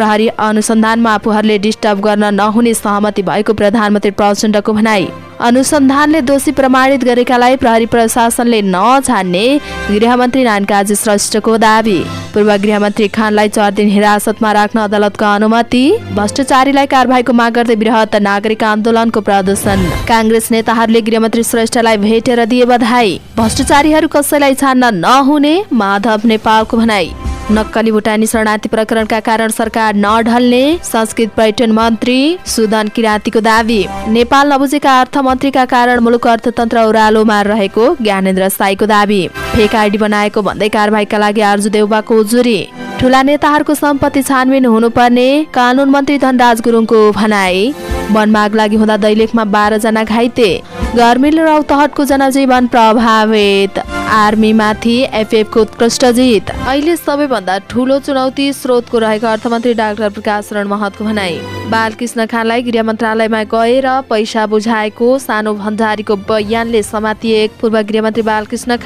प्रहरी अनुसन्धानमा आफूहरूले डिस्टर्ब गर्न नहुने सहमति भएको प्रधानमन्त्री प्रचण्डको भनाई। अनुसन्धानले दोषी प्रमाणित गरेकालाई प्रहरी प्रशासनले नछाड्ने गृहमन्त्री नानकाजी श्रेष्ठको दावी। पूर्व गृहमन्त्री खानलाई 4 दिन हिरासतमा राख्न अदालतको अनुमति। भ्रष्टाचारीलाई कारबाहीको माग गर्दै बृहत नागरिक आन्दोलनको प्रदर्शन। कांग्रेस नेताहरूले गृहमन्त्री श्रेष्ठलाई भेटेर दिए बधाई। भ्रष्टाचारीहरू कसैलाई छाड्न नहुने माधव नेपालको भनाई। नक्कली भुटानी शरणार्थी प्रकरणका कारण सरकार नढल्ने संस्कृत पर्यटन मन्त्री सुदन किराँतीको दावी। नेपाल नबुझेका अर्थमन्त्रीका कारण मुलुक अर्थतन्त्र ओह्रालोमा रहेको ज्ञानेन्द्र साईको दावी। फेक आइडी बनाएको भन्दै कारबाहीका लागि आर्जु देउबाको उजुरी। ठूला नेताहरूको सम्पत्ति छानबिन हुनुपर्ने कानून मन्त्री धनराज गुरुङको भनाई। वनमाग लागि हुँदा दैलेखमा 12 जना घाइते। गर्मीले रौतहटको जनजीवन प्रभावित। आर्मीमाथि एफएफको उत्कृष्ट जित। अहिले सबैभन्दा ठूलो चुनौती स्रोतको रहेको अर्थमन्त्री डाक्टर प्रकाश शरण महतको भनाई। बालकृष्ण खानलाई गृह मन्त्रालयमा गएर पैसा बुझाएको सानो भण्डारीको बयानले समातिए पूर्व गृहमन्त्री बालकृष्ण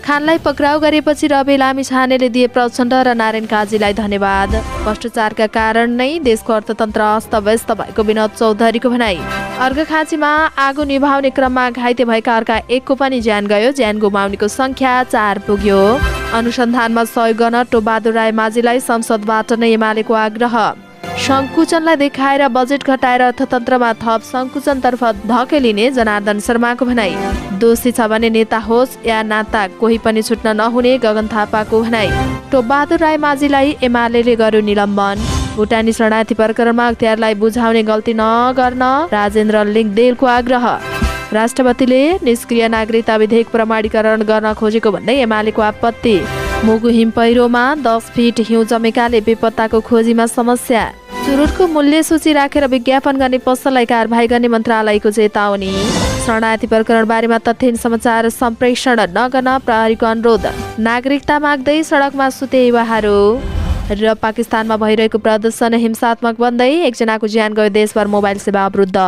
खानलाई पक्राउ गरेपछि रवि लामिछानेले दिए प्रचण्ड र नारायण काजीलाई धन्यवाद। भ्रष्टाचारका कारण नै देशको अर्थतन्त्र अस्तव्यस्त भएको विनोद चौधरीको भनाई। अर्घाखाँचीमा आगो निभाउने क्रममा घाइते भएका अर्का 1 को पनि ज्यान गयो। ज्यान गुमाउनेको संख्या 4 पुग्यो। अनुसन्धानमा सहयोग गर्न टोपबहादुर राय माझीलाई संसदबाट नै एमालेको आग्रह। संकुचनलाई देखाएर बजेट घटाएर अर्थतन्त्रमा थप संकुचनतर्फ धकेलिने जनार्दन शर्माको भनाई। दोषी छ भने नेता होस् या नाता कोही पनि छुट्न नहुने गगन थापाको भनाई। टोपबहादुर राय माझीलाई एमालेले गर्यो निलम्बन। भुटानी शरणार्थी प्रकरणमा अख्तियारलाई बुझाउने गल्ती नगर्न राजेन्द्र लिङदेलको आग्रह। राष्ट्रपतिले निष्क्रिय नागरिकता विधेयक प्रमाणीकरण गर्न खोजेको भन्दै एमालेको आपत्ति। मुगु हिम पहिरोमा 10 फिट हिउँ जमेकाले बेपत्ताको खोजीमा समस्या। चुरुटको मूल्य सूची राखेर विज्ञापन गर्ने पसललाई कारबाही गर्ने मन्त्रालयको चेतावनी। शरणार्थी प्रकरण बारेमा तथ्यहीन समाचार सम्प्रेषण नगर्न प्रहरीको अनुरोध। नागरिकता माग्दै सडकमा सुते युवाहरू। र पाकिस्तानमा भइरहेको प्रदर्शन हिंसात्मक बन्दै 1 जनाको ज्यान गयो। देशभर मोबाइल सेवा अवरुद्ध।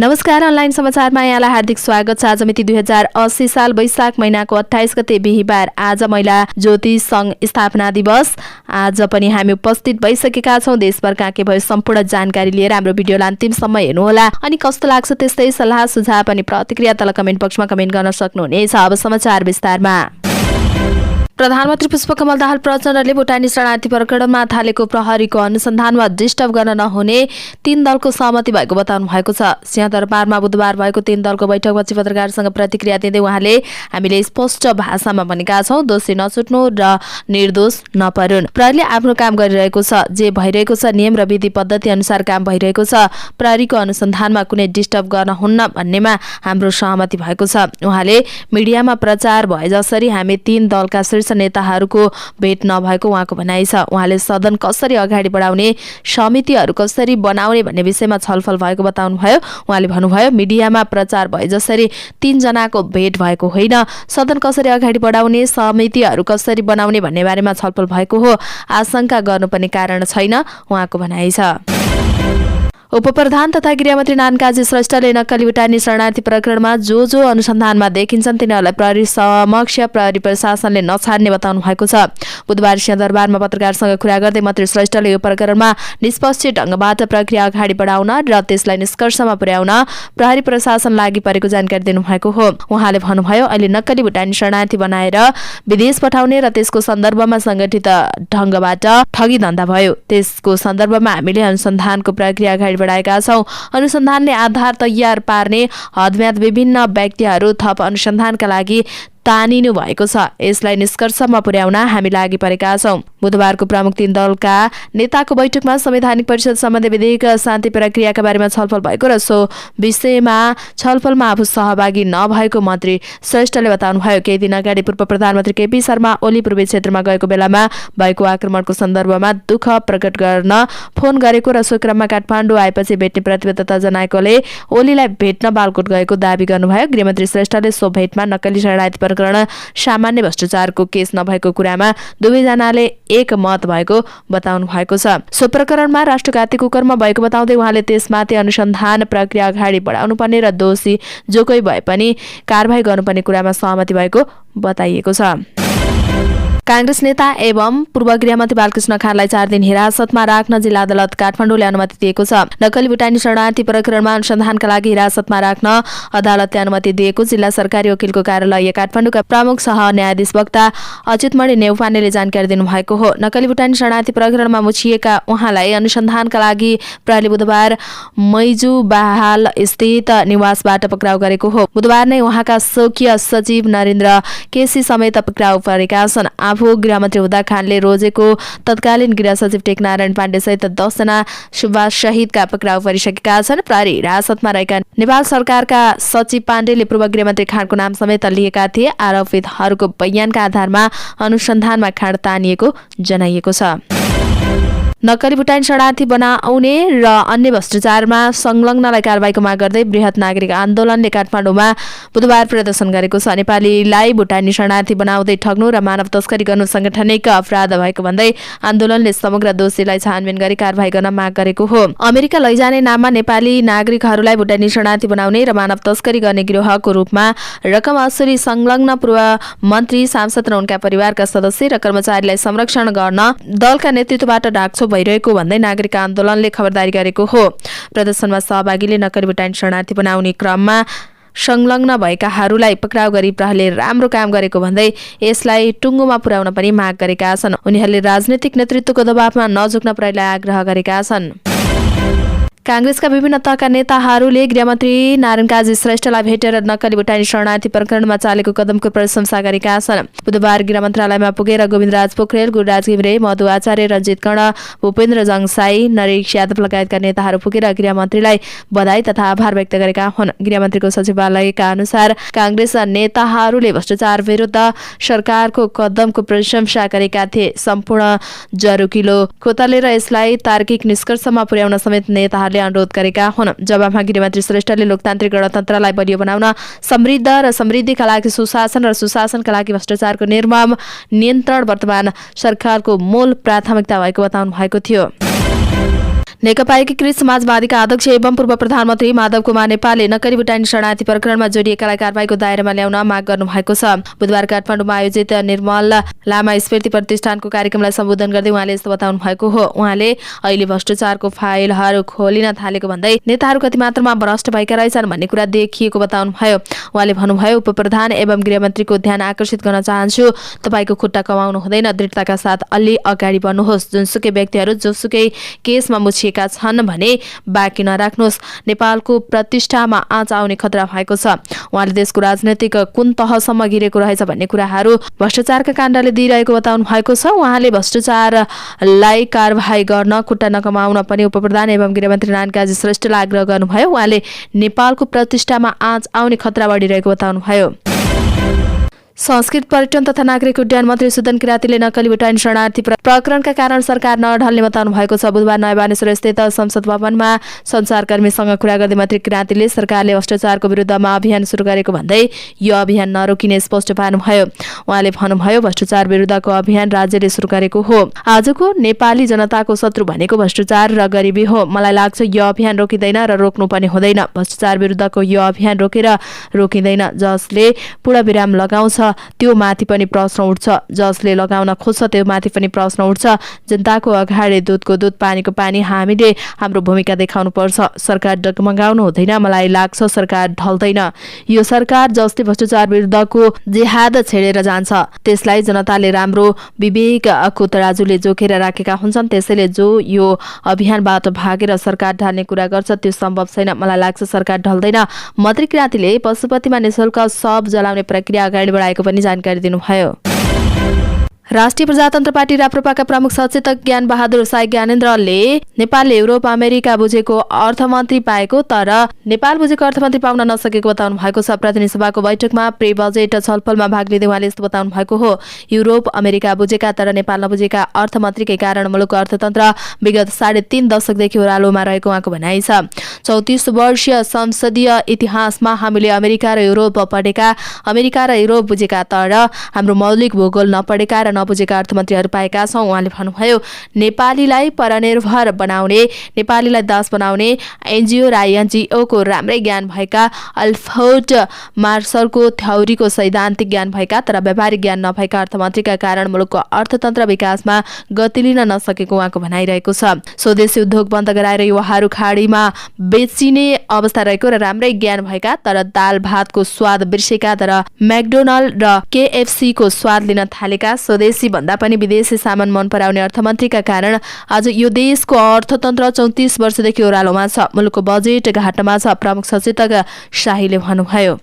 नमस्कार, अनलाइन समाचारमा यहाँलाई हार्दिक स्वागत छ। आज मिति 2080 साल वैशाख महिनाको 28 गते बिहीबार। आज महिला ज्योतिष संघ स्थापना दिवस। आज पनि हामी उपस्थित भइसकेका छौँ। देशभरका के भयो सम्पूर्ण जानकारी लिएर हाम्रो भिडियोलाई अन्तिमसम्म हेर्नुहोला। अनि कस्तो लाग्छ त्यस्तै सल्लाह सुझाव अनि प्रतिक्रिया तल कमेन्ट बक्समा कमेन्ट गर्न सक्नुहुनेछ। अब समाचार विस्तारमा। प्रधानमन्त्री पुष्पकमल दाहाल प्रचण्डले भुटानी शरणार्थी प्रकरणमा थालेको प्रहरीको अनुसन्धानमा डिस्टर्ब गर्न नहुने 3 दलको सहमति भएको बताउनु भएको छ। सिंहदरबारमा बुधबार भएको 3 दलको बैठकपछि पत्रकारसँग प्रतिक्रिया दिँदै उहाँले हामीले स्पष्ट भाषामा भनेका छौँ, दोषी नछुट्नु र निर्दोष नपरुन्। प्रहरीले आफ्नो काम गरिरहेको छ। जे भइरहेको छ नियम र विधि पद्धति अनुसार काम भइरहेको छ। प्रहरीको अनुसन्धानमा कुनै डिस्टर्ब गर्न हुन्न भन्नेमा हाम्रो सहमति भएको छ। उहाँले मिडियामा प्रचार भए जसरी हामी 3 दलका शीर्ष नेताहरूको भेट नभएको उहाँको भनाइ छ। उहाँले सदन कसरी अगाडि बढाउने, समितिहरू कसरी बनाउने भन्ने विषयमा छलफल भएको बताउनुभयो। उहाँले भन्नुभयो, मिडियामा प्रचार भए जसरी 3 जनाको भेट भएको होइन। सदन कसरी अगाडि बढाउने, समितिहरू कसरी बनाउने भन्ने बारेमा छलफल भएको हो। आशंका गर्नुपर्ने कारण छैन उहाँको भनाइ छ। उपप्रधान तथा गृहमन्त्री नानकाजी श्रेष्ठले नक्कली भुटानी शरणार्थी प्रकरणमा जो अनुसन्धानमा देखिन्छन् तिनीहरूलाई प्रहरी समक्ष प्रहरी प्रशासनले नछाड्ने बताउनु भएको छ। बुधबार सिंहदरबारमा पत्रकारसँग कुरा गर्दै मन्त्री श्रेष्ठले यो प्रकरणमा निष्पक्ष ढङ्गबाट प्रक्रिया अगाडि बढाउन र त्यसलाई निष्कर्षमा पुर्याउन प्रहरी प्रशासन लागि परेको जानकारी दिनुभएको हो। उहाँले भन्नुभयो, अहिले नक्कली भुटानी शरणार्थी बनाएर विदेश पठाउने र त्यसको सन्दर्भमा संगठित ढङ्गबाट ठगी धन्दा भयो। त्यसको सन्दर्भमा हामीले अनुसन्धानको प्रक्रिया अगाडि बढाएका छौँ। अनुसन्धानले आधार तयार पार्ने हदम्याद विभिन्न व्यक्तिहरू थप अनुसन्धानका लागि तानिनु भएको छ। यसलाई निष्कर्षमा पुर्याउन हामी लागि परेका छौँ। बुधबारको प्रमुख 3 दलका नेताको बैठकमा संवैधानिक परिषद सम्बन्धी विधेयक शान्ति प्रक्रियाका बारेमा छलफल भएको र सो विषयमा छलफलमा आफू सहभागी नभएको मन्त्री श्रेष्ठले बताउनुभयो। केही दिन अगाडि पूर्व प्रधानमन्त्री केपी शर्मा ओली पूर्वी क्षेत्रमा गएको बेलामा भएको आक्रमणको सन्दर्भमा दुःख प्रकट गर्न फोन गरेको र सो क्रममा काठमाडौँ आएपछि भेट्ने प्रतिबद्धता जनाएकोले ओलीलाई भेट्न बालकोट गएको दावी गर्नुभयो। गृहमन्त्री श्रेष्ठले सो भेटमा नक्कली शरणार्थी प्रकरण सामान्य भ्रष्टाचारको केस नभएको कुरामा दुवैजनाले एकमत भएको बताउनु भएको छ। सो प्रकरणमा राष्ट्रघाती कुकर्म भएको बताउँदै उहाँले त्यसमाथि अनुसन्धान प्रक्रिया अगाडि बढाउनुपर्ने र दोषी जो कोही भए पनि कारबाही गर्नुपर्ने कुरामा सहमति भएको बताइएको छ। कांग्रेस नेता एवं पूर्व गृहमन्त्री बालकृष्ण खाँडलाई 4 दिन हिरासतमा राख्न जिल्ला अदालत काठमाडौँले अनुमति दिएको छ। नक्कली भुटानी शरणार्थी प्रकरणमा अनुसन्धानका लागि हिरासतमा राख्न अदालतले अनुमति दिएको जिल्ला सरकारी वकिलको कार्यालय काठमाडौँका प्रमुख सह न्यायाधीश वक्ता अच्युतमणि नेउपानेले जानकारी दिनुभएको हो। नक्कली भुटानी शरणार्थी प्रकरणमा मुछिएका उहाँलाई अनुसन्धानका लागि प्रहरीले बुधबार मैजु बहाल स्थित निवासबाट पक्राउ गरेको हो। बुधबार नै उहाँका स्वकीय सचिव नरेन्द्र केसी समेत पक्राउ परेका छन्। आफू गृहमन्त्री हुँदा खानले रोजेको तत्कालीन गृह सचिव टेकनारायण पाण्डे सहित 10 जना सुभाष सहितका पक्राउ परिसकेका छन्। प्रहरी हिरासतमा रहेका नेपाल सरकारका सचिव पाण्डेले पूर्व गृहमन्त्री खानको नाम समेत लिएका थिए। आरोपितहरूको बयानका आधारमा अनुसन्धानमा खान तानिएको जनाइएको छ। नक्कली भुटानी शरणार्थी बनाउने र अन्य भ्रष्टाचारमा संलग्नलाई कारबाहीको माग गर्दै बृहत नागरिक आन्दोलनले काठमाडौँमा बुधबार प्रदर्शन गरेको छ। नेपालीलाई भुटानी शरणार्थी बनाउँदै ठग्नु र मानव तस्करी गर्नु संगठनिक अपराध भएको भन्दै आन्दोलनले समग्र दोषीलाई छानबिन गरी कारबाही गर्न माग गरेको हो। अमेरिका लैजाने नाममा नेपाली नागरिकहरूलाई भुटानी शरणार्थी बनाउने र मानव तस्करी गर्ने गिरोहको रूपमा रकम असुली संलग्न पूर्व मन्त्री सांसद र उनका परिवारका सदस्य र कर्मचारीलाई संरक्षण गर्न दलका नेतृत्वबाट डाकछोप भइरहेको भन्दै नागरिक आन्दोलनले खबरदारी गरेको हो। प्रदर्शनमा सहभागीले नक्कली भुटानी शरणार्थी बनाउने क्रममा संलग्न भएकाहरूलाई पक्राउ गरी प्रहरीले राम्रो काम गरेको भन्दै यसलाई टुङ्गोमा पुर्याउन पनि माग गरेका छन्। उनीहरूले राजनीतिक नेतृत्वको दबावमा नझुक्न प्रहरीलाई आग्रह गरेका छन्। कांग्रेसका विभिन्न तहका नेताहरूले गृहमन्त्री नारायण काजी श्रेष्ठलाई भेटेर नक्कली भुटानी शरणार्थी प्रकरणमा चालेको कदमको प्रशंसा गरेका छन्। बुधबार गृह मन्त्रालयमा पुगेर गोविन्दराज पोखरेल, गुरुराज घिमिरे, मधु आचार्य, रञ्जित कर्ण, भूपेन्द्र जङसाई, नरेश यादव लगायतका नेताहरू पुगेर गृहमन्त्रीलाई बधाई तथा आभार व्यक्त गरेका हुन्। गृहमन्त्रीको सचिवालयका अनुसार कांग्रेस नेताहरूले भ्रष्टाचार विरुद्ध सरकारको कदमको प्रशंसा गरेका थिए। सम्पूर्ण जरुकिलो खोतलेर यसलाई तार्किक निष्कर्षमा पुर्याउन समेत नेताहरूले अनुरोध गरेका हुन्। जवाफमा गृहमन्त्री श्रेष्ठले लोकतान्त्रिक गणतन्त्रलाई बलियो बनाउन, समृद्ध र समृद्धिका लागि सुशासन र सुशासनका लागि भ्रष्टाचारको निर्मम नियन्त्रण वर्तमान सरकारको मूल प्राथमिकता भएको बताउनु भएको थियो। नेकपा एकीकृत समाजवादीका अध्यक्ष एवं पूर्व प्रधानमन्त्री माधव कुमार नेपालले नक्कली भुटानी शरणार्थी प्रकरणमा जोडिएकालाई कारबाहीको दायरामा ल्याउन माग गर्नु भएको छ। बुधबार काठमाडौँमा आयोजित निर्मल लामा स्मृति प्रतिष्ठानको कार्यक्रमलाई सम्बोधन गर्दै उहाँले यस्तो बताउनु भएको हो। उहाँले अहिले भ्रष्टाचारको फाइलहरू खोलिन थालेको भन्दै नेताहरू कति मात्रामा भ्रष्ट भएका रहेछन् भन्ने कुरा देखिएको बताउनु भयो। उहाँले भन्नुभयो, उपप्रधान एवं गृहमन्त्रीको ध्यान आकर्षित गर्न चाहन्छु। तपाईको खुट्टा कमाउनु हुँदैन, दृढताका साथ अलि अगाडि बढ्नुहोस्। जुनसुकै व्यक्तिहरू जोसुकै केसमा मुछिएका छन् भने बाँकी नराख्नुहोस्। नेपालको प्रतिष्ठामा आँच आउने खतरा भएको छ। उहाँले देशको राजनैतिक कुन तहसम्म गिरेको रहेछ भन्ने कुराहरू भ्रष्टाचारका काण्डले दिइरहेको बताउनु भएको छ। उहाँले भ्रष्टाचारलाई कारबाही गर्न, खुट्टा नकमाउन पनि उपप्रधान एवं गृहमन्त्री नारायण काजी श्रेष्ठलाई आग्रह गर्नुभयो। उहाँले नेपालको प्रतिष्ठामा आँच आउने खतरा बढिरहेको बताउनुभयो। संस्कृत पर्यटन तथा नागरिक उड्डयन मन्त्री सुदन किरातीले नक्कली भुटानी शरणार्थी प्रकरणका कारण सरकार नढल्ने बताउनु भएको छ। बुधबार नयाँ बानेश्वर स्थित संसद भवनमा सञ्चारकर्मीसँग कुरा गर्दै मन्त्री किरातीले सरकारले भ्रष्टाचारको विरुद्धमा अभियान सुरु गरेको भन्दै यो अभियान नरोकिने स्पष्ट पार्नुभयो। उहाँले भन्नुभयो, भ्रष्टाचार विरुद्धको अभियान राज्यले सुरु गरेको हो। आजको नेपाली जनताको शत्रु भनेको भ्रष्टाचार र गरिबी हो। मलाई लाग्छ यो अभियान रोकिँदैन र रोक्नु पनि हुँदैन। भ्रष्टाचार विरुद्धको यो अभियान रोकिँदैन। जसले पूर्णविराम लगाउँछ त्यो माथि पनि प्रश्न उठ्छ, जसले लगाउन खोज्छ त्यो माथि पनि प्रश्न उठ्छ। जनताको अगाडि दुधको दुध पानीको पानी हामीले हाम्रो भूमिका देखाउनु पर्छ। सरकार डगमगाउनु हुँदैन। मलाई लाग्छ सरकार ढल्दैन। यो सरकार जसले भ्रष्टाचार विरुद्धको जेहाद छेडेर जान्छ त्यसलाई जनताले राम्रो विवेकको तराजुले जोखेर राखेका हुन्छन्। त्यसैले जो यो अभियानबाट भागेर सरकार ढाल्ने कुरा गर्छ त्यो सम्भव छैन। मलाई लाग्छ सरकार ढल्दैन। मन्त्री किरातीले पशुपतिमा निःशुल्क शव जलाउने प्रक्रिया अगाडि बढाएको पनि जानकारी दिनुभयो। राष्ट्रिय प्रजातन्त्र पार्टी राप्रपाका प्रमुख सचेतक ज्ञान बहादुर साई ज्ञानेन्द्रले नेपालले युरोप अमेरिका बुझेको अर्थमन्त्री पाएको तर नेपाल बुझेको अर्थमन्त्री पाउन नसकेको बताउनु भएको छ। प्रतिनिधि सभाको बैठकमा प्री बजेट छलफलमा भाग लिँदै उहाँले यस्तो बताउनु भएको हो। युरोप अमेरिका बुझेका तर नेपाल नबुझेका अर्थमन्त्रीकै कारण मुलुकको अर्थतन्त्र विगत 3.5 दशकदेखि ओह्रालोमा रहेको उहाँको भनाइ छ। 34 वर्षीय संसदीय इतिहासमा हामीले अमेरिका र युरोप पढेका, अमेरिका र युरोप बुझेका तर हाम्रो मौलिक भूगोल नपढेका र नबुझेका अर्थमन्त्रीहरू पाएका छौँ। उहाँले भन्नुभयो, नेपालीलाई परनिर्भर बनाउने, नेपालीलाई दास बनाउने एनजिओ र आइएनजिओको राम्रै ज्ञान भएका, अल्फ्रेड मार्सलको थ्योरीको सैद्धान्तिक ज्ञान भएका तर व्यावहारिक ज्ञान नभएका अर्थमन्त्रीका कारण मुलुकको अर्थतन्त्र विकासमा गति लिन नसकेको उहाँको भनाइरहेको छ। स्वदेशी उद्योग बन्द गराएर युवाहरू खाडीमा बेचिने अवस्था रहेको र राम्रै ज्ञान भएका तर दाल भातको स्वाद बिर्सेका तर मैकडोनल्ड र केएफसी को स्वाद लिन थालेका, स्वदेशी भन्दा पनि विदेशी सामान मन पराउने अर्थमन्त्रीका कारण आज यो देशको अर्थतन्त्र 34 वर्षदेखि ओह्रालोमा छ, मुलुकको बजेट घाटामा छ, प्रमुख सचेतक शाहीले भन्नुभयो।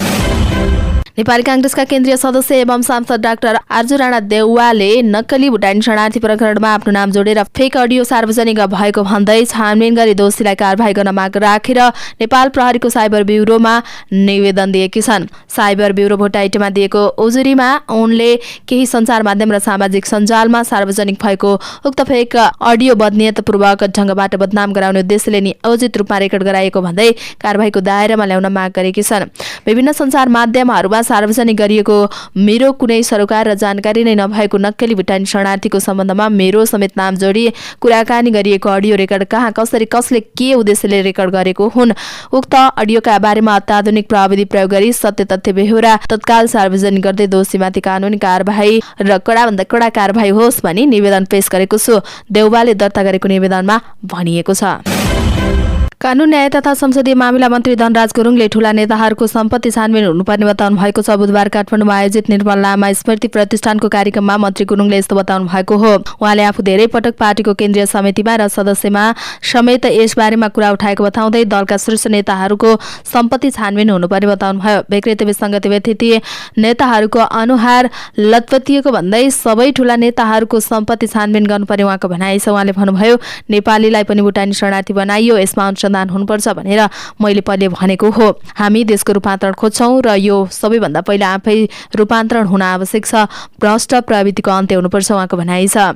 नेपाली कांग्रेसका केन्द्रीय सदस्य एवं सांसद डाक्टर आर्जु राणा देउवाले नक्कली भुटानी शरणार्थी प्रकरणमा आफ्नो नाम जोडेर फेक अडियो सार्वजनिक भएको भन्दै छानबिन गरी दोषीलाई कारबाही गर्न माग राखेर नेपाल प्रहरीको साइबर ब्युरोमा निवेदन दिएकी छन्। साइबर ब्युरो भोटाइटमा दिएको उजुरीमा उनले केही सञ्चार माध्यम र सामाजिक सञ्जालमा सार्वजनिक भएको उक्त फेक अडियो बदनियतपूर्वक ढंगबाट बदनाम गराउने उद्देश्यले नियोजित रूपमा रेकर्ड गराएको भन्दै कारबाहीको दायरामा ल्याउन माग गरेकी छन्। विभिन्न सञ्चार माध्यमहरूमा सार्वजनिक गरिएको मेरो कुनै सरोकार र जानकारी नै नभएको नक्कली भुटानी शरणार्थीको सम्बन्धमा मेरो समेत नाम जोडी कुराकानी गरिएको अडियो रेकर्ड कहाँ कसरी कसले के उद्देश्यले रेकर्ड गरेको हुन्, उक्त अडियोका बारेमा अत्याधुनिक प्रविधि प्रयोग गरी सत्य तथ्य बेहोरा तत्काल सार्वजनिक गर्दै दोषीमाथि कानुनी कारबाही र कडाभन्दा कडा कारबाही होस् भनी निवेदन पेश गरेको छु, देउवाले दर्ता गरेको निवेदनमा भनिएको छ। कानून न्याय तथा संसदीय मामिला मन्त्री धनराज गुरुङले ठूला नेताहरूको सम्पत्ति छानबिन हुनुपर्ने बताउनु भएको छ। बुधबार काठमाडौँमा आयोजित निर्मल लामा स्मृति प्रतिष्ठानको कार्यक्रममा मन्त्री गुरुङले यस्तो बताउनु भएको हो। उहाँले आफू धेरै पटक पार्टीको केन्द्रीय समितिमा र सदस्यमा समेत यसबारेमा कुरा उठाएको बताउँदै दलका शीर्ष नेताहरूको सम्पत्ति छानबिन हुनुपर्ने बताउनुभयो। बेक्रेते विसङ्गति व्यतिथि नेताहरूको अनुहार लतपतिएको भन्दै सबै ठूला नेताहरूको सम्पत्ति छानबिन गर्नुपर्ने उहाँको भनाइ छ। उहाँले भन्नुभयो, नेपालीलाई पनि भुटानी शरणार्थी बनाइयो, यसमा अनुसन्धान हुनुपर्छ भनेर मैले पहिले भनेको हो। हामी देशको रूपान्तरण खोज्छौं र यो सबैभन्दा पहिला आफै रूपान्तरण हुन आवश्यक छ। भ्रष्ट प्रवृत्तिको अन्त्य हुनुपर्छ उहाँको भनाइ छ।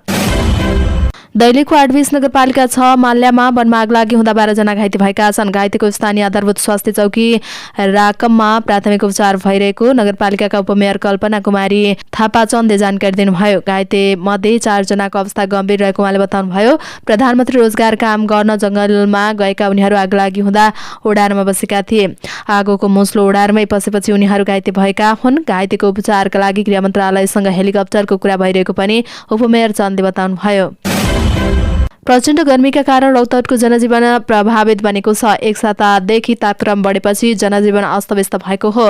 दैलेखको 8 नगरपालिका 6 माल्यामा वनमा आग लागि हुँदा 12 जना घाइते भएका छन्। घाइतेको स्थानीय आधारभूत स्वास्थ्य चौकी राकममा प्राथमिक उपचार भइरहेको नगरपालिकाका उपमेयर कल्पना कुमारी थापाचन्दले जानकारी दिनुभयो। घाइते मध्ये 4 जनाको अवस्था गम्भीर रहेको उहाँले बताउनुभयो। प्रधानमन्त्री रोजगार काम गर्न जंगलमा गएका उनीहरू आग लागि हुँदा ओडारमा बसेका थिए। आगोको मुस्लो ओडारमै पसेपछि उनीहरू घाइते भएका हुन्। घाइतेको उपचारका लागि गृह मन्त्रालयसँग हेलिकप्टरको कुरा भइरहेको पनि उपमेयर चन्दले बताउनुभयो। प्रचण्ड गर्मीका कारण रौतहटको जनजीवन प्रभावित बनेको छ। एक सातादेखि तापक्रम बढेपछि जनजीवन अस्तव्यस्त भएको हो।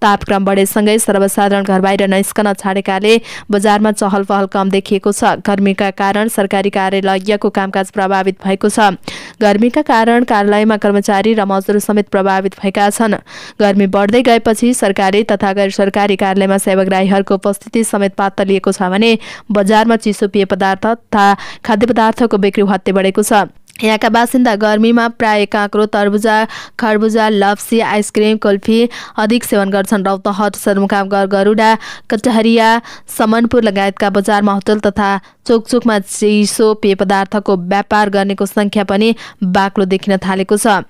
तापक्रम बढेसँगै सर्वसाधारण घर बाहिर निस्कन छाडेकाले बजारमा चहल पहल कम देखिएको छ। गर्मीका कारण सरकारी कार्यालयको कामकाज प्रभावित भएको छ। गर्मीका कारण कार्यालयमा कर्मचारी र मजदुर समेत प्रभावित भएका छन्। गर्मी बढ्दै गएपछि सरकारी तथा गैर सरकारी कार्यालयमा सेवाग्राहीहरूको उपस्थिति समेत पात्तलिएको छ भने बजारमा चिसो पेय पदार्थ तथा खाद्य पदार्थको बिक्री हत्ते बढेको छ। यहाँका बासिन्दा गर्मीमा प्राय काँक्रो, तरबुजा, खरबुजा, लप्सी, आइसक्रिम, कुल्फी अधिक सेवन गर्छन्। रौतहट, सदरमुकाम, गरुडा, कटहरिया, समनपुर लगायतका बजारमा होटल तथा चोकचोकमा चिसो पेय पदार्थको व्यापार गर्नेको संख्या पनि बाक्लो देखिन थालेको छ।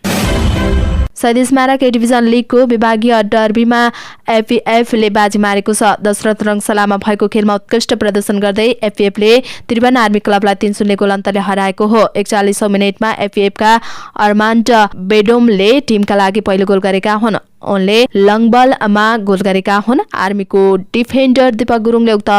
शहीद स्मारक ए डिभिजन लिगको विभागीय डर्बीमा एफपीएफले बाजी मारेको छ। दशरथ रङसलामा भएको खेलमा उत्कृष्ट प्रदर्शन गर्दै एफपीएफले त्रिभुवन आर्मी क्लबलाई 3-0 गोल अन्तरले हराएको हो। 41औं मिनेटमा एफपीएफका अर्मान्ड बेडोमले टिमका लागि पहिलो गोल गरेका हुन्। उनले लङबलमा गोल गरेका हुन्। आर्मीको डिफेन्डर दीपक गुरुङले उक्त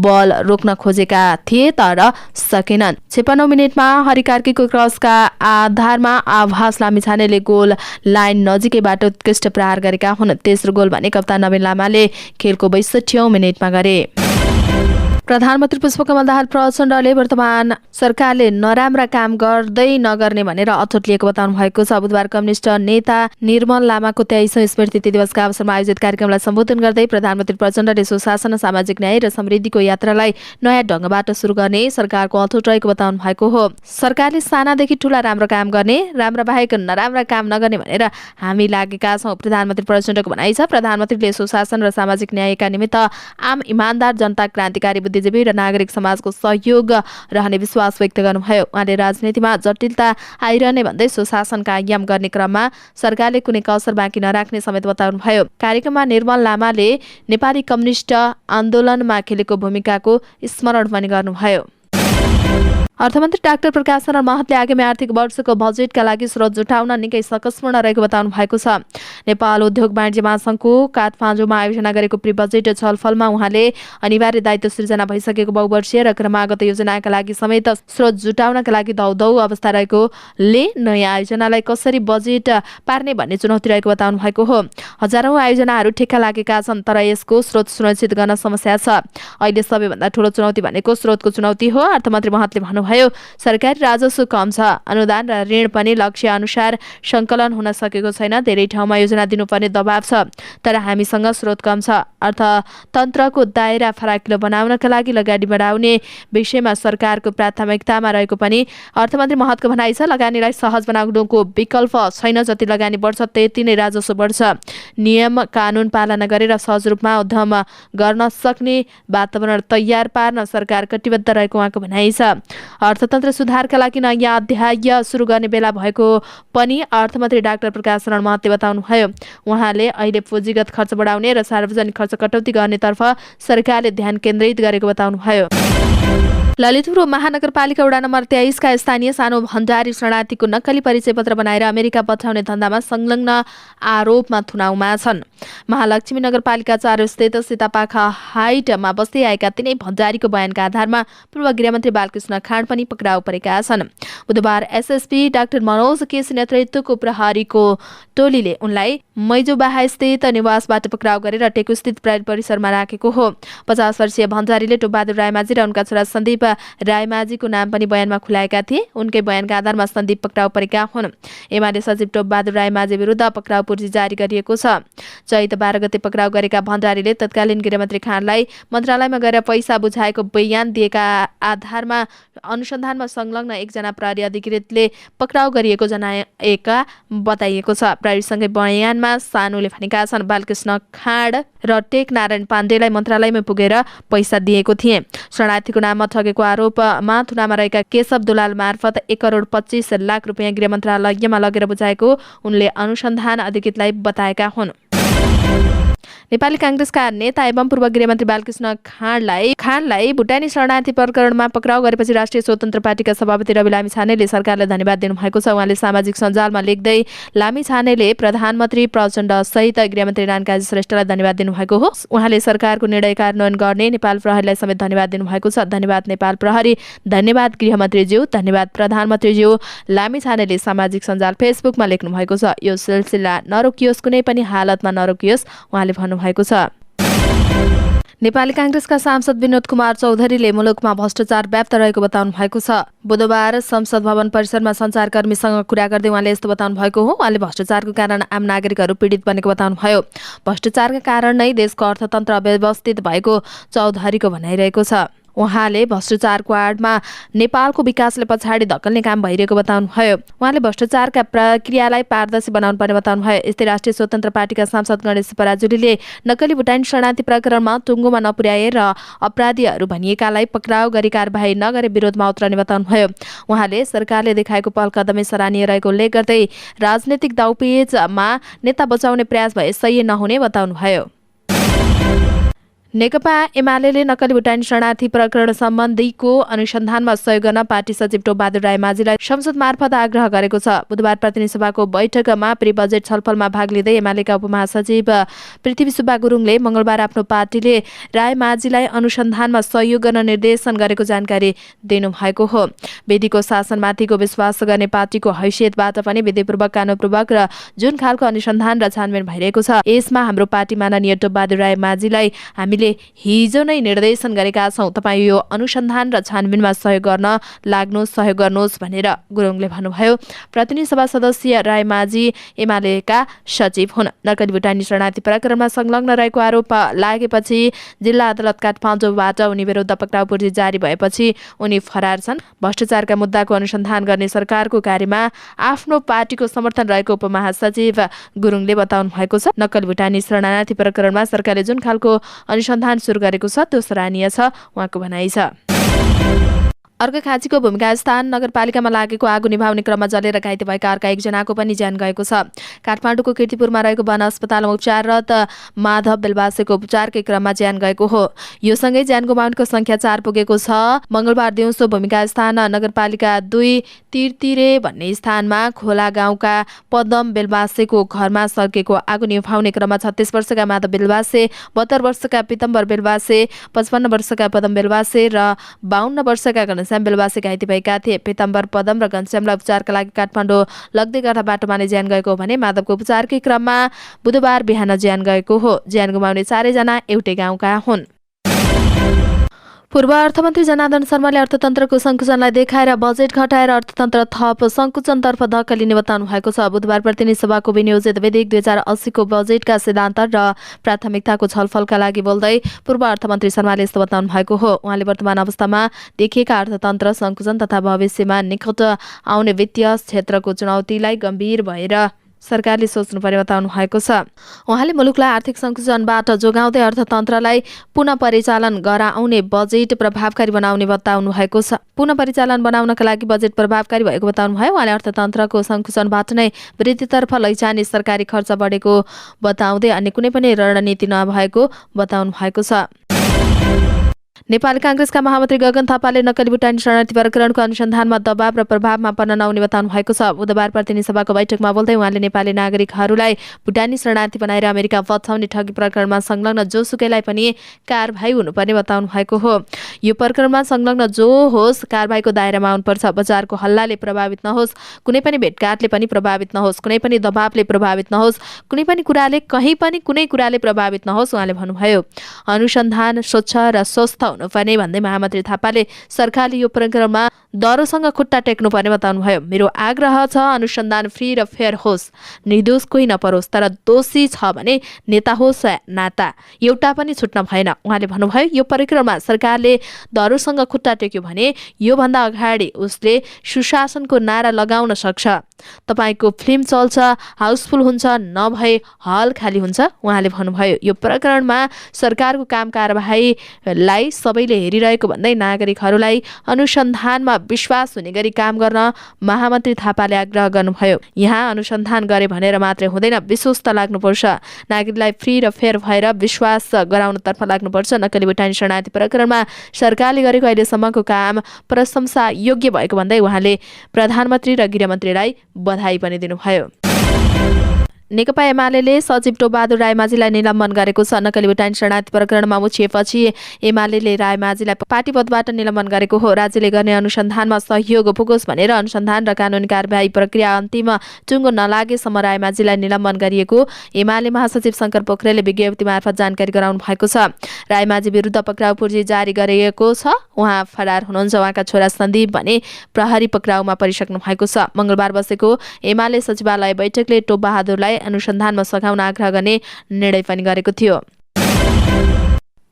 बल रोक्न खोजेका थिए तर सकेनन्। 56औं मिनेटमा हरिकार्कीको क्रसका आधारमा आभास लामिछानेले गोल लाइन नजिकैबाट उत्कृष्ट प्रहार गरेका हुन्। तेस्रो गोल भने कप्तान नवीन लामाले खेलको 62औं मिनेटमा गरे। प्रधानमन्त्री पुष्पकमल दाहाल प्रचण्डले वर्तमान सरकारले नराम्रा काम गर्दै नगर्ने भनेर अठोट लिएको बताउनु भएको छ। बुधबार कम्युनिस्ट नेता निर्मल लामाको 23औं स्मृति दिवसका अवसरमा आयोजित कार्यक्रमलाई सम्बोधन गर्दै प्रधानमन्त्री प्रचण्डले सुशासन, सामाजिक न्याय र समृद्धिको यात्रालाई नयाँ ढंगबाट सुरु गर्ने सरकारको अठोट रहेको बताउनु भएको हो। सरकारले सानादेखि ठूला राम्रो काम गर्ने, राम्रा बाहेक नराम्रा काम नगर्ने भनेर हामी लागेका छौं। प्रधानमन्त्री प्रचण्डको भनाइ छ। प्रधानमन्त्रीले सुशासन र सामाजिक न्यायका निमित्त आम इमानदार जनता क्रान्तिकारी बुद्धिजीवी र नागरिक समाजको सहयोग रहने विश्वास व्यक्त गर्नुभयो। उहाँले राजनीतिमा जटिलता आइरहने भन्दै सुशासन कायम गर्ने क्रममा सरकारले कुनै कसर बाँकी नराख्ने समेत बताउनुभयो। कार्यक्रममा निर्मल लामाले नेपाली कम्युनिस्ट आन्दोलनमा खेलेको भूमिकाको स्मरण पनि गर्नुभयो। अर्थमन्त्री डाक्टर प्रकाश चन्द्र महतले आगामी आर्थिक वर्षको बजेटका लागि स्रोत जुटाउन निकै सकसपूर्ण रहेको बताउनु भएको छ। नेपाल उद्योग वाणिज्य महासङ्घको काठमाडौँमा आयोजना गरेको प्री बजेट छलफलमा उहाँले अनिवार्य दायित्व सृजना भइसकेको बहुवर्षीय र क्रमागत योजनाका लागि समेत स्रोत जुटाउनका लागि दौदौ अवस्था रहेकोले नयाँ आयोजनालाई कसरी बजेट पार्ने भन्ने चुनौती रहेको बताउनु भएको हो। हजारौं आयोजनाहरू ठेक्का लागेका छन्, तर यसको स्रोत सुनिश्चित गर्न समस्या छ। अहिले सबैभन्दा ठूलो चुनौती भनेको स्रोतको चुनौती हो। अर्थमन्त्री महतले भन्नुभयो, सरकारी राजस्व कम छ, अनुदान र ऋण पनि लक्ष्य अनुसार सङ्कलन हुन सकेको छैन, धेरै ठाउँमा योजना दिनुपर्ने दबाव छ, तर हामीसँग स्रोत कम छ। अर्थतन्त्रको दायरा फराकिलो बनाउनका लागि लगानी बढाउने विषयमा सरकारको प्राथमिकतामा रहेको पनि अर्थमन्त्री महतको भनाइ छ। लगानीलाई सहज बनाउनुको विकल्प छैन, जति लगानी बढ्छ त्यति नै राजस्व बढ्छ। नियम कानुन पालना गरेर सहज रूपमा उद्यम गर्न सक्ने वातावरण तयार पार्न सरकार कटिबद्ध रहेको उहाँको भनाइ छ। अर्थतन्त्र सुधारका लागि नयाँ अध्याय सुरु गर्ने बेला भएको पनि अर्थमन्त्री डाक्टर प्रकाश चन्द्र महतले बताउनुभयो। उहाँले अहिले पुँजीगत खर्च बढाउने र सार्वजनिक खर्च कटौती गर्नेतर्फ सरकारले ध्यान केन्द्रित गरेको बताउनुभयो। ललितपुर महानगरपालिका वडा नम्बर 23 का स्थानीय सानो भण्डारी शरणार्थीको नक्कली परिचय पत्र बनाएर अमेरिका पठाउने धन्दामा संलग्न आरोपमा थुनाउमा छन्। महालक्ष्मी नगरपालिका 4 स्थित सीतापाखा हाइटमा बस्दै आएका तिनै भण्डारीको बयानका आधारमा पूर्व गृहमन्त्री बालकृष्ण खाँड पनि पक्राउ परेका छन्। बुधबार एसएसपी डाक्टर मनोज केसी नेतृत्वको प्रहरीको टोलीले उनलाई मैजोबाहा स्थित निवासबाट पक्राउ गरेर टेकुस्थित परेड परिसरमा राखेको हो। 50 वर्षीय भण्डारीले टोपबहादुर रायमाझी र उनका छोरा सन्दीप रायमाझीको नाम पनि बयानमा खुलाएका थिए। उनकै बयानका आधारमा सन्दीप पक्राउ परेका हुन्। एमाले सचिव टोपबहादुर रायमाझी विरुद्ध पक्राउ पूर्जी जारी गरिएको छ। चैत 12 गते पक्राउ गरेका भण्डारीले तत्कालीन गृहमन्त्री खानलाई मन्त्रालयमा गएर पैसा बुझाएको बयान दिएका आधारमा अनुसन्धानमा संलग्न एकजना प्रहरी अधिकृतले पक्राउ गरिएको जनाएका बताइएको छ। प्रहरीसँगै बयानमा सानुले भनेका छन्, बालकृष्ण खाँड र टेक नारायण पाण्डेलाई मन्त्रालयमा पुगेर पैसा दिएको थिए। शरणार्थीको नाममा ठगेको आरोपमा थुनामा रहेका केशव दुलाल मार्फत 1,25,00,000 रुपियाँ गृह मन्त्रालयमा लगेर बुझाएको उनले अनुसन्धान अधिकृतलाई बताएका हुन्। नेपाली कांग्रेसका नेता एवं पूर्व गृहमन्त्री बालकृष्ण खाँडलाई भुटानी शरणार्थी प्रकरणमा पक्राउ गरेपछि राष्ट्रिय स्वतन्त्र पार्टीका सभापति रवि लामिछानेले सरकारलाई धन्यवाद दिनुभएको छ। उहाँले सामाजिक सञ्जालमा लेख्दै लामिछानेले प्रधानमन्त्री प्रचण्ड सहित गृहमन्त्री नारायण श्रेष्ठलाई धन्यवाद दिनुभएको हो। उहाँले सरकारको निर्णय कार्यान्वयन गर्ने नेपाल प्रहरीलाई समेत धन्यवाद दिनुभएको छ। धन्यवाद नेपाल प्रहरी, धन्यवाद गृहमन्त्रीज्यू, धन्यवाद प्रधानमन्त्रीज्यू, लामिछानेले सामाजिक सञ्जाल फेसबुकमा लेख्नु भएको छ। यो सिलसिला नरोकियोस्, कुनै पनि हालतमा नरोकियोस् उहाँले भन्नुभएको छ। नेपाली कांग्रेसका सांसद विनोद कुमार चौधरीले मुलुकमा भ्रष्टाचार व्याप्त रहेको बताउनु भएको छ। बुधबार संसद भवन परिसरमा सञ्चारकर्मीसँग कुरा गर्दै उहाँले यस्तो बताउनु भएको हो। उहाँले भ्रष्टाचारको कारण आम नागरिकहरू पीडित बनेको बताउनुभयो। भ्रष्टाचारका कारण नै देशको अर्थतन्त्र अव्यवस्थित भएको चौधरीको भनाइरहेको छ। उहाँले भ्रष्टाचारको आडमा नेपालको विकासले पछाडि धकेल्ने काम भइरहेको बताउनुभयो। उहाँले भ्रष्टाचारका प्रक्रियालाई पारदर्शी बनाउनु पर्ने बताउनुभयो। यस्तै राष्ट्रिय स्वतन्त्र पार्टीका सांसद गणेश पराजुलीले नक्कली भुटानी शरणार्थी प्रकरणमा टुङ्गोमा नपुर्याए र अपराधीहरू भनिएकालाई पक्राउ गरी कारबाही नगरे विरोधमा उत्रने बताउनुभयो। उहाँले सरकारले देखाएको पहल कदमै सराहनीय रहेको उल्लेख गर्दै राजनीतिक दाउपेचमा नेता बचाउने प्रयास भए सही नहुने बताउनुभयो। नेकपा एमाले नक्कली भुटानी शरणार्थी प्रकरण सम्बन्धीको अनुसन्धानमा सहयोग गर्न पार्टी सचिव टोपबहादुर रायमाझीलाई संसद मार्फत आग्रह गरेको छ। बुधबार प्रतिनिधि सभाको बैठकमा प्री बजेट छलफलमा भाग लिँदै एमालेका उपमहासचिव पृथ्वी सुब्बा गुरुङले मंगलबार आफ्नो पार्टीले रायमाझीलाई अनुसन्धानमा सहयोग गर्न निर्देशन गरेको जानकारी दिनुभएको हो। विधिको शासनमाथिको विश्वास गर्ने पार्टीको हैसियतबाट पनि विधिपूर्वक, कानुनपूर्वक र जुन खालको अनुसन्धान र छानबिन भइरहेको छ, यसमा हाम्रो पार्टी माननीय टोपबहादुर रायमाझीलाई हामीले हिजो नै निर्देशन गरेका छौं। तपाईँ यो अनुसन्धान र छानबिनमा सहयोग गर्न लाग्नुहोस्, सहयोग गर्नुहोस् भनेर गुरुङले भन्नुभयो। प्रतिनिधि सभा सदस्य रायमाझी एमालेका सचिव हुन्। नक्कली भुटानी शरणार्थी प्रकरणमा संलग्न रहेको आरोप लागेपछि जिल्ला अदालत काठमाडौँबाट उनी विरुद्ध पक्राउ पूर्जी जारी भएपछि उनी फरार छन्। भ्रष्टाचारका मुद्दाको अनुसन्धान गर्ने सरकारको कार्यमा आफ्नो पार्टीको समर्थन रहेको उपमहासचिव गुरुङले बताउनु भएको छ। नक्कली भुटानी शरणार्थी प्रकरणमा सरकारले जुन खालको अनुसन्धान सुरु गरेको छ त्यो सराहनीय छ उहाँको भनाइ छ। अर्घाखाँचीको भूमिका स्थान नगरपालिकामा लागेको आगो निभाउने क्रममा जलेर घाइते भएका अर्का एकजनाको पनि ज्यान गएको छ। काठमाडौँको कीर्तिपुरमा रहेको वन अस्पतालमा उपचाररत माधव बेलबासेको उपचारकै क्रममा ज्यान गएको हो। यो सँगै ज्यान गुमाउनेको संख्या 4 पुगेको छ। मंगलबार दिउँसो भूमिका स्थान नगरपालिका 2 तिरतिरे भन्ने स्थानमा खोला गाउँका पदम बेलबासेको घरमा सल्केको आगो निभाउने क्रममा 36 वर्षका माधव बेलबासे, 72 वर्षका पितम्बर बेलबासे, 55 वर्षका पदम बेलबासे र 52 वर्षका घनश्याम बेलबासे घाइते भएका थिए। पितम्बर, पदम र घनश्यामलाई उपचारका लागि काठमाडौँ लग्दै गर्दा बाटोमा नै ज्यान गएको हो भने माधवको उपचारकै क्रममा बुधबार बिहान ज्यान गएको हो। ज्यान गुमाउने 4 जना एउटै गाउँका हुन्। पूर्व अर्थमन्त्री जनार्दन शर्माले अर्थतन्त्रको सङ्कुचनलाई देखाएर बजेट घटाएर अर्थतन्त्र थप सङ्कुचनतर्फ धक्कलिने बताउनु भएको छ। बुधबार प्रतिनिधि सभाको विनियोजित विधेयक 2080 को बजेटका सिद्धान्त र प्राथमिकताको छलफलका लागि बोल्दै पूर्व अर्थमन्त्री शर्माले यस्तो बताउनु भएको हो। उहाँले वर्तमान अवस्थामा देखिएका अर्थतन्त्र सङ्कुचन तथा भविष्यमा निकट आउने वित्तीय क्षेत्रको चुनौतीलाई गम्भीर भएर सरकारले सोच्नुपर्ने बताउनु भएको छ। उहाँले मुलुकलाई आर्थिक सङ्कुचनबाट जोगाउँदै अर्थतन्त्रलाई पुनः परिचालन गराउने बजेट प्रभावकारी बनाउने बताउनु भएको छ। पुनः परिचालन बनाउनका लागि बजेट प्रभावकारी भएको बताउनु भयो। उहाँले अर्थतन्त्रको सङ्कुचनबाट नै वृद्धितर्फ लैजाने सरकारी खर्च बढेको बताउँदै अन्य कुनै पनि रणनीति नभएको बताउनु भएको छ। नेपाली कांग्रेसका महामन्त्री गगन थापाले नक्कली भुटानी शरणार्थी प्रकरणको अनुसन्धानमा दबाव र प्रभावमा पर्न नआउने बताउनु भएको छ। बुधबार प्रतिनिधि सभाको बैठकमा बोल्दै उहाँले नेपाली नागरिकहरूलाई भुटानी शरणार्थी बनाएर अमेरिका पठाउने ठगी प्रकरणमा संलग्न जोसुकैलाई पनि कारबाही हुनुपर्ने बताउनु भएको हो। यो प्रकरणमा संलग्न जो होस् कारबाहीको दायरामा आउनुपर्छ। बजारको हल्लाले प्रभावित नहोस्, कुनै पनि भेटघाटले पनि प्रभावित नहोस्, कुनै पनि दबावले प्रभावित नहोस्, कुनै पनि कुराले कहीँ पनि कुनै कुराले प्रभावित नहोस् उहाँले भन्नुभयो। अनुसन्धान स्वच्छ र स्वस्थ हुनुपर्ने भन्दै महामन्त्री थापाले सरकारले यो प्रकरणमा दरोसँग खुट्टा टेक्नुपर्ने बताउनुभयो। मेरो आग्रह छ अनुसन्धान फ्री र फेयर होस्, निर्दोष कोही नपरोस्, तर दोषी छ भने नेता होस् या नाता एउटा पनि छुट्न भएन। उहाँले भन्नुभयो यो प्रकरणमा सरकारले दरोसँग खुट्टा टेक्यो भने योभन्दा अगाडि उसले सुशासनको नारा लगाउन सक्छ। तपाईको फिल्म चल्छ, हाउसफुल हुन्छ, नभए हल खाली हुन्छ उहाँले भन्नुभयो। यो प्रकरणमा सरकारको काम कारबाहीलाई सबैले हेरिरहेको भन्दै नागरिकहरूलाई अनुसन्धानमा विश्वास हुने गरी काम गर्न महामन्त्री थापाले आग्रह गर्नुभयो। यहाँ अनुसन्धान गरे भनेर मात्रै हुँदैन, विश्वस्त लाग्नुपर्छ। नागरिकलाई फ्री र फेयर भएर विश्वास गराउनतर्फ लाग्नुपर्छ। नक्कली भुटानी शरणार्थी प्रकरणमा सरकारले गरेको अहिलेसम्मको काम प्रशंसा योग्य भएको भन्दै उहाँले प्रधानमन्त्री र गृहमन्त्रीलाई बधाई पनि दिनुभयो। नेकपा एमाले सचिव टोपबहादुर रायमाझीलाई निलम्बन गरेको छ। नक्कली भुटानी शरणार्थी प्रकरणमा मुछिएपछि एमाले रायमाझीलाई पार्टी पदबाट निलम्बन गरेको हो। राज्यले गर्ने अनुसन्धानमा सहयोग पुगोस् भनेर अनुसन्धान र कानुनी कारबाही प्रक्रिया अन्तिम टुङ्गो नलागेसम्म रायमाझीलाई निलम्बन गरिएको एमाले महासचिव शङ्कर पोखरेलले विज्ञप्ति मार्फत जानकारी गराउनु भएको छ। रायमाझी विरुद्ध पक्राउ पूर्जी जारी गरिएको छ। उहाँ फरार हुनुहुन्छ। उहाँका छोरा सन्दीप भने प्रहरी पक्राउमा परिसक्नु भएको छ। मंगलबार बसेको एमाले सचिवालय बैठकले टोपबहादुरलाई अनुसन्धानमा सघाउन आग्रह गर्ने निर्णय पनि गरेको थियो।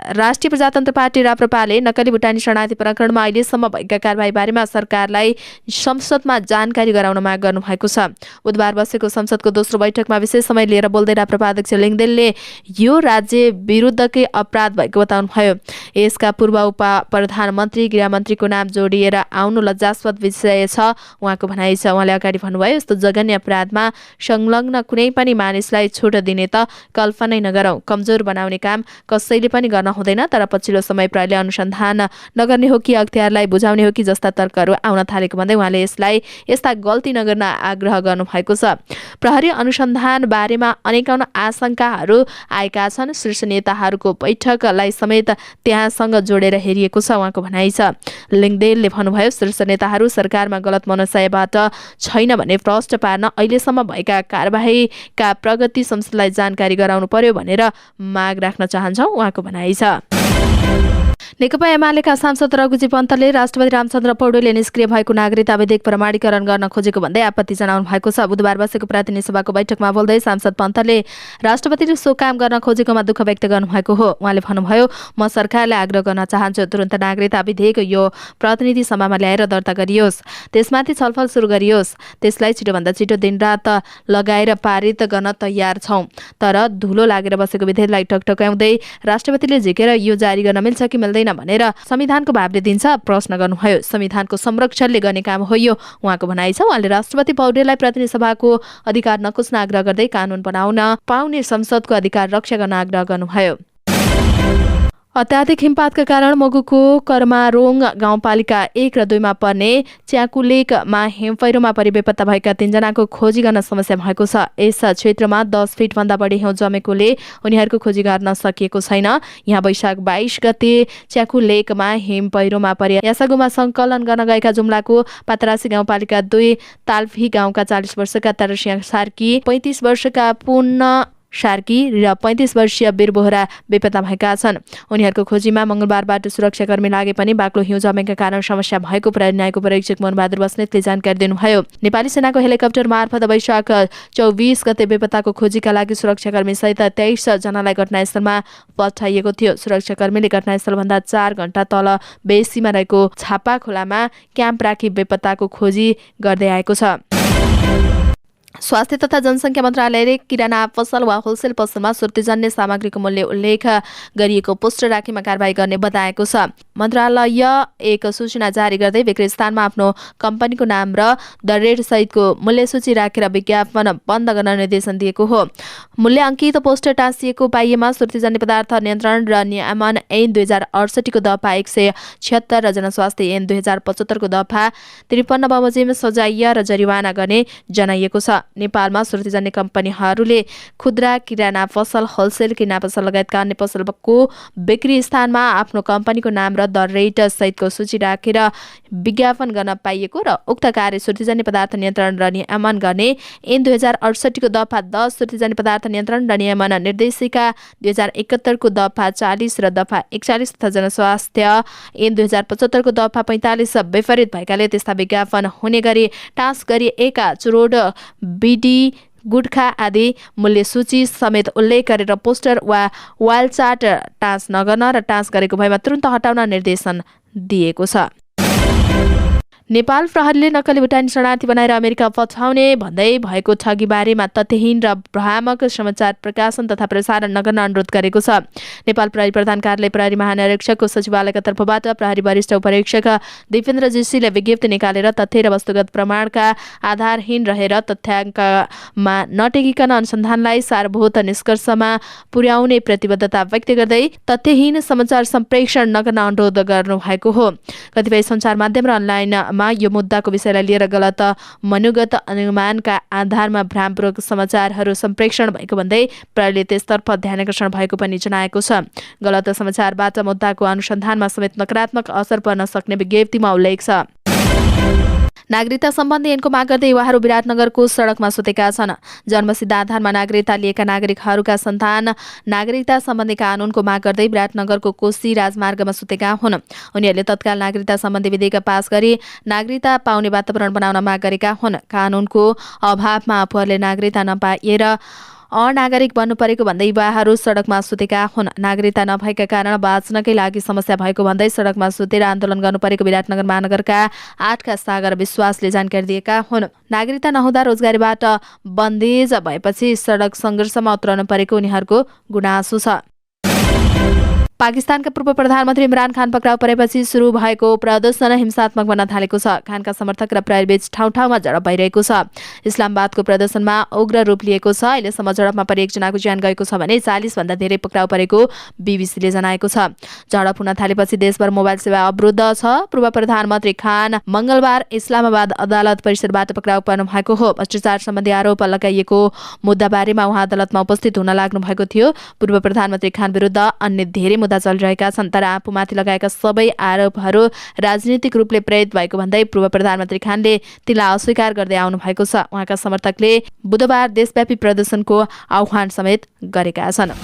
राष्ट्रिय प्रजातन्त्र पार्टी राप्रपाले नक्कली भुटानी शरणार्थी प्रकरणमा अहिलेसम्म भएका कारबाही बारेमा सरकारलाई संसदमा जानकारी गराउन माग गर्नुभएको छ। बुधबार बसेको संसदको दोस्रो बैठकमा विशेष समय लिएर बोल्दै राप्रपा अध्यक्ष लिङदेनले यो राज्य विरुद्धकै अपराध भएको बताउनुभयो। यसका पूर्व उप प्रधानमन्त्री गृहमन्त्रीको नाम जोडिएर आउनु लज्जास्पद विषय छ उहाँको भनाइ छ। उहाँले अगाडि भन्नुभयो यस्तो जघन्य अपराधमा संलग्न कुनै पनि मानिसलाई छुट दिने त कल्पनै नगरौँ। कमजोर बनाउने काम कसैले पनि गर्न हुँदैन, तर पछिल्लो समय प्रहरीले अनुसन्धान नगर्ने हो कि अख्तियारलाई बुझाउने हो कि जस्ता तर्कहरू आउन थालेको भन्दै उहाँले यसलाई यस्ता गल्ती नगर्न आग्रह गर्नुभएको छ। प्रहरी अनुसन्धान बारेमा अनेकौं आशंकाहरू आएका छन्। शीर्ष नेताहरूको बैठकलाई समेत त्यहाँसँग जोडेर हेरिएको छ उहाँको भनाइ छ। लिङदेनले भन्नुभयो शीर्ष नेताहरू सरकारमा गलत मनसायबाट छैन भने प्रश्न पार्न अहिलेसम्म भएका कारबाहीका प्रगति संसदलाई जानकारी गराउनु पर्यो भनेर माग राख्न चाहन्छौँ उहाँको भनाइ छ। नेकपा एमालेका सांसद रघुजी पन्तले राष्ट्रपति रामचन्द्र पौडेलले निष्क्रिय भएको नागरिकता विधेयक प्रमाणीकरण गर्न खोजेको भन्दै आपत्ति जनाउनु भएको छ। बुधबार बसेको प्रतिनिधि सभाको बैठकमा बोल्दै सांसद पन्तले राष्ट्रपतिले सो काम गर्न खोजेकोमा दुःख व्यक्त गर्नुभएको हो। उहाँले भन्नुभयो, म सरकारले आग्रह गर्न चाहन्छु तुरन्त नागरिकता विधेयक यो प्रतिनिधि सभामा ल्याएर दर्ता गरियोस्, त्यसमाथि छलफल सुरु गरियोस्, त्यसलाई छिटोभन्दा छिटो दिनरात लगाएर पारित गर्न तयार छौं। तर धुलो लागेर बसेको विधेयकलाई टकटकाउँदै राष्ट्रपतिले झिकेर यो जारी गर्न मिल्छ कि मिल्दैन भनेर संविधानको भावले दिन्छ प्रश्न गर्नुभयो। संविधानको संरक्षणले गर्ने काम हो यो उहाँको भनाइ छ। उहाँले राष्ट्रपति पौडेललाई प्रतिनिधि सभाको अधिकार नकुच्न आग्रह गर्दै कानून बनाउन पाउने संसदको अधिकार रक्षा गर्न आग्रह गर्नुभयो। अत्याधिक हिमपातका कारण मगुको कर्मारोङ गाउँपालिका 1 र 2 मा पर्ने च्याकु लेकमा हिमपैह्रोमा परि बेपत्ता भएका 3 जनाको खोजी गर्न समस्या भएको छ। यस क्षेत्रमा 10 फिट भन्दा बढी हिउँ जमेकोले उनीहरूको खोजी गर्न सकिएको छैन। यहाँ वैशाख 22 गते च्याकु लेकमा हिमपैह्रोमा परि यासागुमा संकलन गर्न गएका जुम्लाको पातरासी गाउँपालिका 2 ताल्फी गाउँका 40 वर्षका तरसिया सार्की, 35 वर्षका पुन सार्की र 35 वर्षीय वीर बोहरा बेपत्ता भएका छन्। उनीहरूको खोजीमा मंगलबारबाट सुरक्षाकर्मी लागे पनि बाक्लो हिउँ जमेका कारण समस्या भएको प्रहरी न्यायको परीक्षक मनबहादुर बस्नेतले जानकारी दिनुभयो। नेपाली सेनाको हेलिकप्टर मार्फत वैशाख 24 गते बेपत्ताको खोजीका लागि सुरक्षाकर्मी सहित 23 जनालाई घटनास्थलमा पठाइएको थियो। सुरक्षाकर्मीले घटनास्थलभन्दा 4 घण्टा तल बेसीमा रहेको छापा खोलामा क्याम्प राखी बेपत्ताको खोजी गर्दै आएको छ। स्वास्थ्य तथा जनसङ्ख्या मन्त्रालयले किराना पसल वा होलसेल पसलमा सुर्तीजन्य सामग्रीको मूल्य उल्लेख गरिएको पोस्टर राखीमा कारबाही गर्ने बताएको छ। मन्त्रालय एक सूचना जारी गर्दै बिक्री स्थानमा आफ्नो कम्पनीको नाम र द रेट सहितको मूल्य सूची राखेर विज्ञापन बन्द गर्न निर्देशन दिएको हो। मूल्य अंकित पोस्टर टाँसिएको पाइएमा सुर्तीजन्य पदार्थ नियन्त्रण र नियमन ऐन 2068 को दफा 176 र जनस्वास्थ्य ऐन 2075 को दफा 53 बमोजिम सजाय र जरिवाना गर्ने जनाइएको छ। नेपालमा सुर्तीजन्य कम्पनीहरूले खुद्रा किराना पसल, होलसेल किराना पसल लगायतका अन्य पसलको बिक्री स्थानमा आफ्नो कम्पनीको नाम र द रेट सहितको सूची राखेर विज्ञापन गर्न पाइएको र उक्त कार्य सुर्तीजन्य पदार्थ नियन्त्रण र नियमन गर्ने ऐन 2068 को दफा 10, सुर्तीजन्य पदार्थ नियन्त्रण र नियमन निर्देशिका 2071 को दफा 40 र दफा 41 तथा जनस्वास्थ्य ऐन 2075 को दफा 45 विपरीत भएकाले त्यस्ता विज्ञापन हुने गरी टाँस गरिएका चुरोड, बिडी, गुटखा आदि मूल्य सूची समेत उल्लेख गरेर पोस्टर वा वाल चार्ट टाँस नगर्न र टाँस गरेको भएमा तुरन्त हटाउन निर्देशन दिएको छ। नेपाल प्रहरीले नक्कली भुटानी शरणार्थी बनाएर अमेरिका पठाउने भन्दै भएको ठगी बारेमा तथ्यहीन र भ्रामक समाचार प्रकाशन तथा प्रसारण नगर्न अनुरोध गरेको छ। नेपाल प्रहरी प्रधान कार्यालय प्रहरी महानिरीक्षकको सचिवालयका तर्फबाट प्रहरी वरिष्ठ उपरीक्षक दिपेन्द्र जीसीले विज्ञप्ति निकालेर तथ्य र वस्तुगत प्रमाणका आधारहीन रहेर तथ्याङ्कमा नटेकिकन अनुसन्धानलाई सारभूत निष्कर्षमा पुर्याउने प्रतिबद्धता व्यक्त गर्दै तथ्यहीन समाचार सम्प्रेषण नगर्न अनुरोध गर्नुभएको हो। कतिपय सञ्चार माध्यम र अनलाइन यो मुद्दाको विषयलाई लिएर गलत मनोगत अनुमानका आधारमा भ्रामपूर्वक समाचारहरू सम्प्रेषण भएको भन्दै प्रहरीले त्यसतर्फ ध्यानकर्षण भएको पनि जनाएको छ। गलत समाचारबाट मुद्दाको अनुसन्धानमा समेत नकारात्मक असर पर्न सक्ने विज्ञप्तिमा उल्लेख छ। नागरिकता सम्बन्धी ऐनको माग गर्दै युवाहरू विराटनगरको सडकमा सुतेका छन्। जन्मसिद्ध आधारमा नागरिकता लिएका नागरिकहरूका सन्तान नागरिकता सम्बन्धी कानूनको माग गर्दै विराटनगरको कोशी राजमार्गमा सुतेका हुन्। उनीहरूले तत्काल नागरिकता सम्बन्धी विधेयक पास गरी नागरिकता पाउने वातावरण बनाउन माग गरेका हुन्। कानूनको अभावमा आफूहरूले नागरिकता नपाएर अनागरिक बन्नु परेको भन्दै युवाहरू सडकमा सुतेका हुन्। नागरिकता नभएका कारण बाँच्नकै लागि समस्या भएको भन्दै सडकमा सुतेर आन्दोलन गर्नु परेको विराटनगर महानगरका 8 का सागर विश्वासले जानकारी दिएका हुन्। नागरिकता नहुँदा रोजगारीबाट बन्देज भएपछि सडक सङ्घर्षमा उत्रनु परेको उनीहरूको गुनासो छ। पाकिस्तानका पूर्व प्रधानमन्त्री इमरान खान पक्राउ परेपछि सुरु भएको प्रदर्शन हिंसात्मक बन्न थालेको छ। खानका समर्थक र प्रहरीबीच ठाउँ ठाउँमा झडप भइरहेको छ। इस्लामाबादको प्रदर्शनमा उग्र रूप लिएको छ। अहिलेसम्म झडपमा परि 1 जनाको ज्यान गएको छ भने 40 भन्दा धेरै पक्राउ परेको बीबीसीले जनाएको छ। झडप हुन थालेपछि देशभर मोबाइल सेवा अवरुद्ध छ। पूर्व प्रधानमन्त्री खान मंगलबार इस्लामाबाद अदालत परिसरबाट पक्राउ पर्नु भएको हो। भ्रष्टाचार सम्बन्धी आरोप लगाइएको मुद्दाबारेमा उहाँ अदालतमा उपस्थित हुन लाग्नु भएको थियो। पूर्व प्रधानमन्त्री खान विरुद्ध अन्य धेरै चलिरहेका छन्, तर आफूमाथि लगाएका सबै आरोपहरू राजनीतिक रूपले प्रेरित भएको भन्दै पूर्व प्रधानमन्त्री खानले तिनलाई अस्वीकार गर्दै आउनु भएको छ। उहाँका समर्थकले बुधबार देशव्यापी प्रदर्शनको आह्वान समेत गरेका छन्।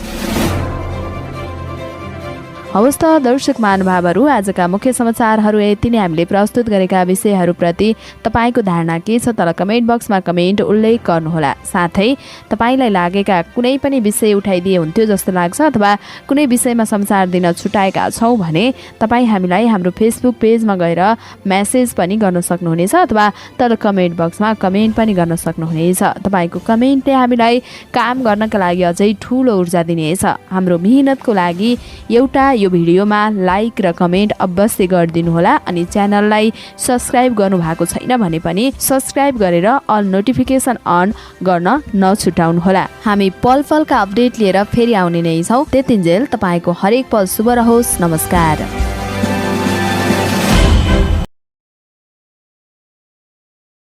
हवस् त दर्शक महानुभावहरू, आजका मुख्य समाचारहरू यति नै। हामीले प्रस्तुत गरेका विषयहरूप्रति तपाईँको धारणा के छ तल कमेन्ट बक्समा कमेन्ट उल्लेख गर्नुहोला। साथै तपाईँलाई लागेका कुनै पनि विषय उठाइदिए हुन्थ्यो जस्तो लाग्छ अथवा कुनै विषयमा समाचार दिन छुटाएका छौँ भने तपाईँ हामीलाई हाम्रो फेसबुक पेजमा गएर मेसेज पनि गर्न सक्नुहुनेछ अथवा तल कमेन्ट बक्समा कमेन्ट पनि गर्न सक्नुहुनेछ। तपाईँको कमेन्टले हामीलाई काम गर्नका लागि अझै ठुलो ऊर्जा दिनेछ। हाम्रो मेहनतको लागि एउटा यो भिडियोमा लाइक र कमेन्ट अवश्य गरिदिनुहोला अनि च्यानललाई सब्स्क्राइब गर्नुभएको छैन भने पनि सब्स्क्राइब गरेर अल नोटिफिकेसन अन गर्न नछुटाउनुहोला। हामी पल पलका अपडेट लिएर फेरि आउने नै छौँ। त्यतिन्जेल तपाईँको हरेक पल शुभ रहोस्। नमस्कार।